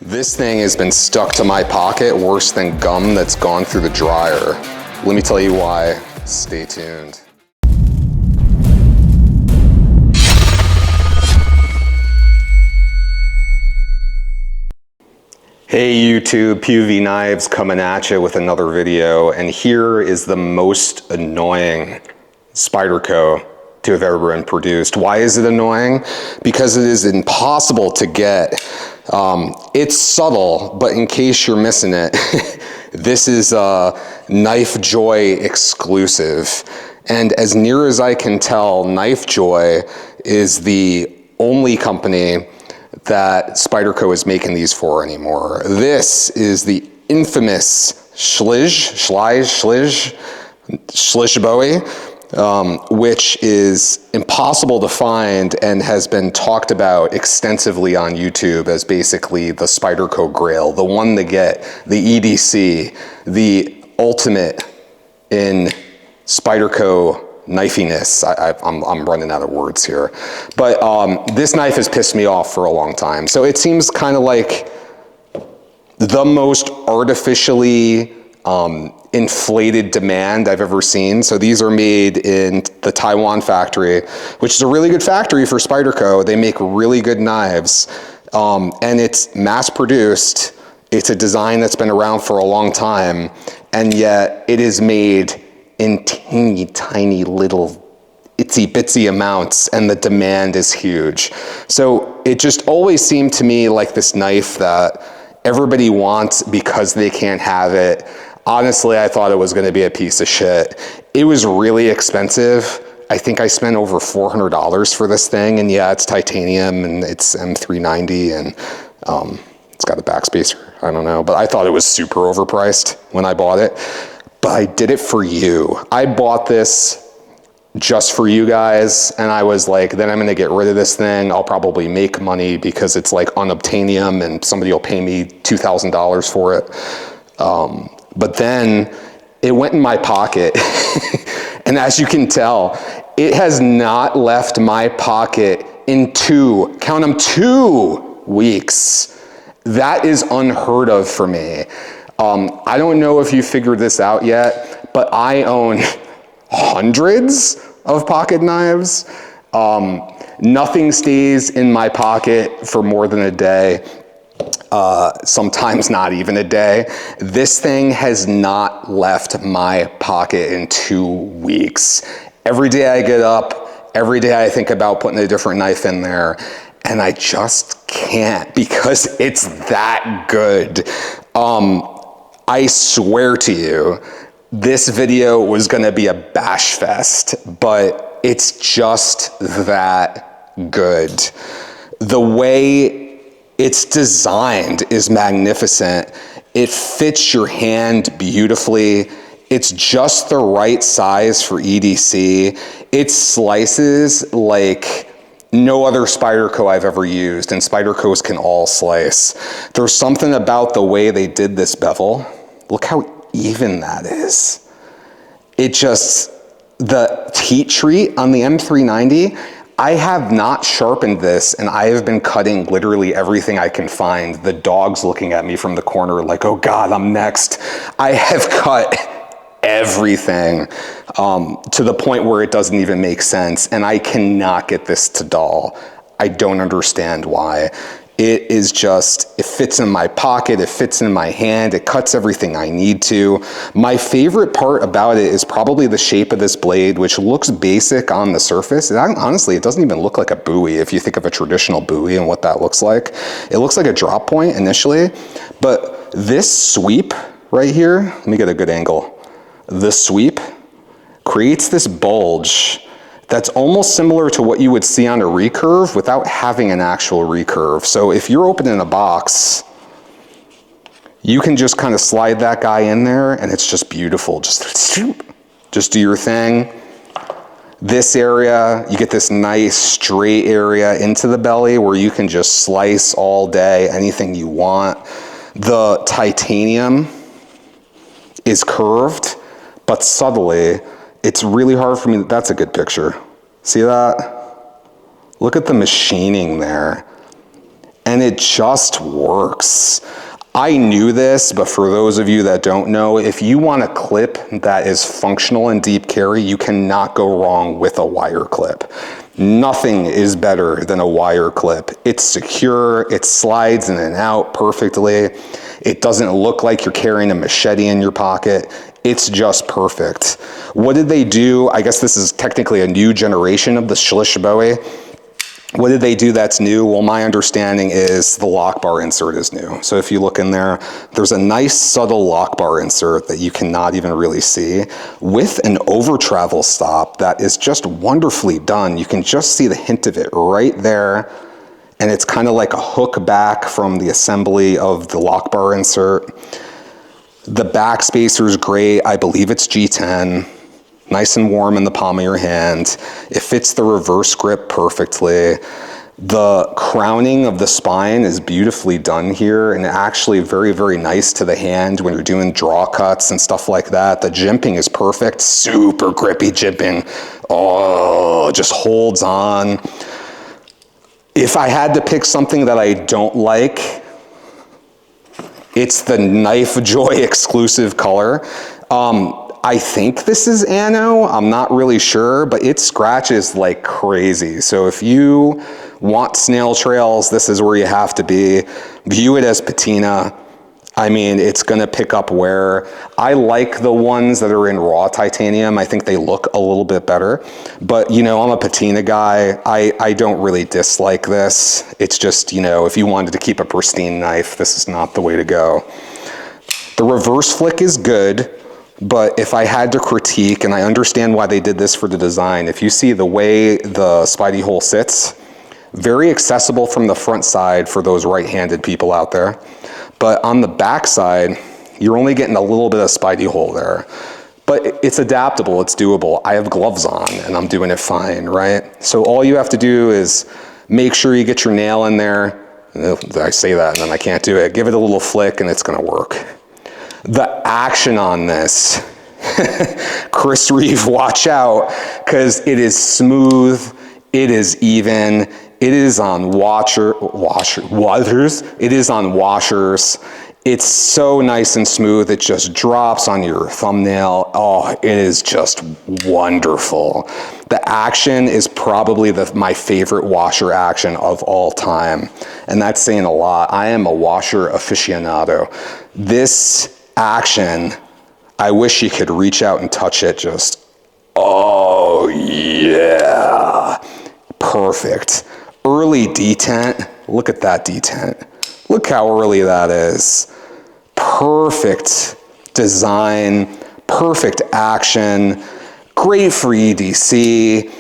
This thing has been stuck to my pocket worse than gum that's gone through the dryer. Let me tell you why. Stay tuned. Hey YouTube, PUV Knives coming at you with another video, and here is the most annoying Spyderco to have ever been produced. Why is it annoying? Because it is impossible to get. It's subtle, but in case you're missing it, this is a Knife Joy exclusive. And as near as I can tell, Knife Joy is the only company that Spyderco is making these for anymore. This is the infamous Slysz Bowie, which is impossible to find and has been talked about extensively on YouTube as basically the Spyderco Grail, the one to get, the EDC, the ultimate in Spyderco knifiness. I'm running out of words here. But this knife has pissed me off for a long time. So it seems kind of like the most artificially inflated demand I've ever seen. So these are made in the Taiwan factory, which is a really good factory for Spyderco. They make really good knives, and it's mass produced. It's a design that's been around for a long time, and yet it is made in teeny tiny little itsy bitsy amounts, and the demand is huge. So it just always seemed to me like this knife that everybody wants because they can't have it. Honestly, I thought it was gonna be a piece of shit. It was really expensive. I think I spent over $400 for this thing, and yeah, it's titanium and it's M390 and it's got a backspacer, I don't know, but I thought it was super overpriced when I bought it. But I did it for you. I bought this just for you guys, and I was like, then I'm gonna get rid of this thing. I'll probably make money because it's like unobtainium and somebody will pay me $2,000 for it. But then it went in my pocket. And as you can tell, it has not left my pocket in count them, 2 weeks. That is unheard of for me. I don't know if you figured this out yet, but I own hundreds of pocket knives. Nothing stays in my pocket for more than a day. Sometimes not even a day. This thing has not left my pocket in 2 weeks. Every day I get up, every day I think about putting a different knife in there, and I just can't because it's that good. I swear to you, this video was gonna be a bash fest, but it's just that good. The way it's designed is magnificent. It fits your hand beautifully. It's just the right size for EDC. It slices like no other Spyderco I've ever used, and Spydercos can all slice. There's something about the way they did this bevel. Look how even that is. It just, the heat treat on the M390, I have not sharpened this, and I have been cutting literally everything I can find. The dog's looking at me from the corner like, oh God, I'm next. I have cut everything to the point where it doesn't even make sense, and I cannot get this to dull. I don't understand why. It is just, it fits in my pocket, it fits in my hand, it cuts everything I need to. My favorite part about it is probably the shape of this blade, which looks basic on the surface. And honestly, it doesn't even look like a buoy if you think of a traditional buoy and what that looks like. It looks like a drop point initially, but this sweep right here, let me get a good angle. The sweep creates this bulge that's almost similar to what you would see on a recurve without having an actual recurve. So if you're opening a box, you can just kind of slide that guy in there and it's just beautiful. Just do your thing. This area, you get this nice straight area into the belly where you can just slice all day, anything you want. The titanium is curved, but subtly. It's really hard for me. That's a good picture. See that? Look at the machining there. and it just works. I knew this, but for those of you that don't know, if you want a clip that is functional and deep carry, you cannot go wrong with a wire clip. Nothing is better than a wire clip. It's secure, it slides in and out perfectly. It doesn't look like you're carrying a machete in your pocket. It's just perfect. What did they do? I guess this is technically a new generation of the Slysz Bowie. What did they do that's new? Well, my understanding is the lock bar insert is new. So if you look in there, there's a nice subtle lock bar insert that you cannot even really see with an over travel stop that is just wonderfully done. You can just see the hint of it right there. And it's kind of like a hook back from the assembly of the lock bar insert. The back spacer is great. I believe it's G10. Nice and warm in the palm of your hand. It fits the reverse grip perfectly. The crowning of the spine is beautifully done here and actually very, very nice to the hand when you're doing draw cuts and stuff like that. The jimping is perfect, super grippy jimping. Oh, just holds on. If I had to pick something that I don't like, it's the Knife Joy exclusive color. I think this is Anno, I'm not really sure, but it scratches like crazy. So if you want snail trails, this is where you have to be. View it as patina. I mean, it's gonna pick up wear. I like the ones that are in raw titanium. I think they look a little bit better, but you know, I'm a patina guy. I don't really dislike this. It's just, you know, if you wanted to keep a pristine knife, this is not the way to go. The reverse flick is good. But if I had to critique, and I understand why they did this for the design, if you see the way the Spidey hole sits, very accessible from the front side for those right-handed people out there. But on the back side, you're only getting a little bit of Spidey hole there. But it's adaptable, it's doable. I have gloves on and I'm doing it fine, right? So all you have to do is make sure you get your nail in there. I say that and then I can't do it. Give it a little flick and it's gonna work. The action on this, Chris Reeve, watch out, because it is smooth, it is even, it is on washers, it is on washers. It's so nice and smooth, it just drops on your thumbnail. Oh, it is just wonderful. The action is probably my favorite washer action of all time, and that's saying a lot. I am a washer aficionado. This action, I wish you could reach out and touch it, just, oh yeah, perfect. Early detent, look at that detent. Look how early that is. Perfect design, perfect action, great for EDC.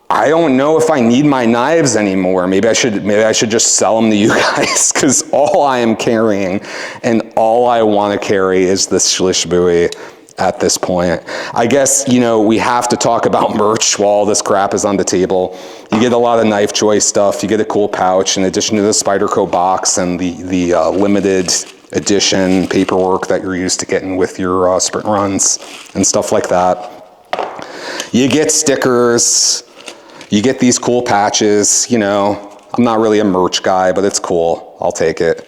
I don't know if I need my knives anymore. Maybe I should just sell them to you guys, because all I am carrying and all I want to carry is the Slysz Bowie at this point. I guess, you know, we have to talk about merch while all this crap is on the table. You get a lot of Knife Joy stuff. You get a cool pouch in addition to the Spyderco box and the limited edition paperwork that you're used to getting with your sprint runs and stuff like that. You get stickers. You get these cool patches, you know. I'm not really a merch guy, but it's cool. I'll take it.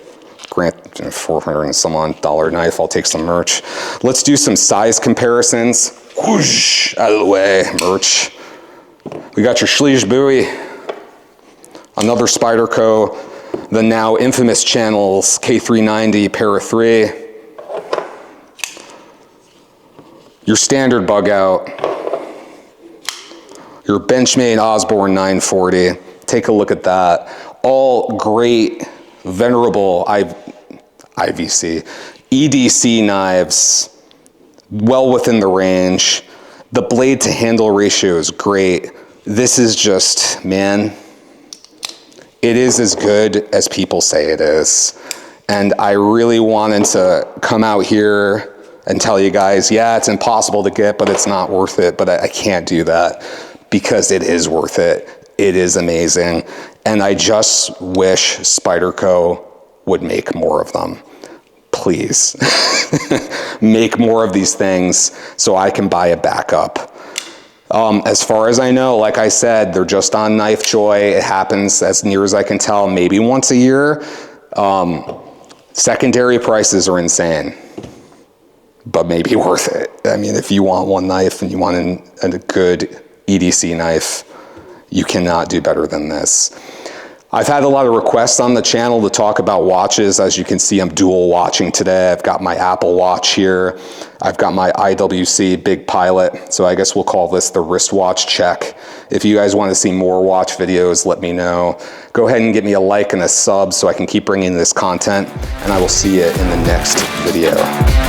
Grant, $400 and some odd dollar knife, I'll take some merch. Let's do some size comparisons. Whoosh, out of the way, merch. We got your Slysz Bowie, another Spyderco, the now infamous channels K390 Para 3. Your standard bug out. Your Benchmade Osborne 940, take a look at that. All great, venerable IVC, EDC knives, well within the range. The blade to handle ratio is great. This is just, man, it is as good as people say it is. And I really wanted to come out here and tell you guys, yeah, it's impossible to get, but it's not worth it. But I can't do that, because it is worth it. It is amazing. And I just wish Spyderco would make more of them. Please. Make more of these things so I can buy a backup. As far as I know, like I said, they're just on Knife Joy. It happens, as near as I can tell, maybe once a year. Secondary prices are insane, but maybe worth it. I mean, if you want one knife and you want a good EDC knife, you cannot do better than this. I've had a lot of requests on the channel to talk about watches. As you can see, I'm dual watching today. I've got my Apple Watch here. I've got my IWC Big Pilot. So I guess we'll call this the wristwatch check. If you guys want to see more watch videos, let me know. Go ahead and give me a like and a sub so I can keep bringing this content, and I will see you in the next video.